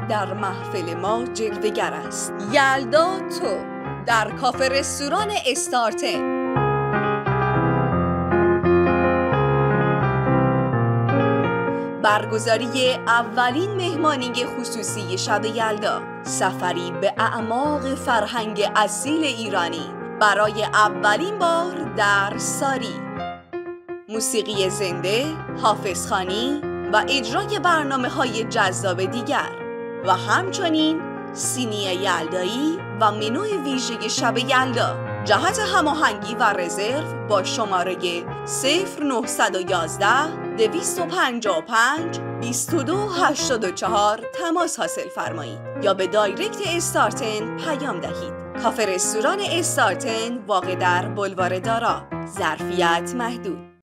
در محفل ما جلوه‌گر است. یلدا تو در کافه رستوران استارتن. برگزاری اولین مهمانی خصوصی شب یلدا، سفری به اعماق فرهنگ اصیل ایرانی برای اولین بار در ساری. موسیقی زنده، حافظخوانی و اجرای برنامه‌های جذاب دیگر و همچنین سینی یلدایی و منوی ویژه شب یلدا. جهت هماهنگی و رزرو با شماره 0911 255 2284 تماس حاصل فرمایید یا به دایرکت استارتن پیام دهید. کافه رستوران استارتن واقع در بلوار دارا. ظرفیت محدود.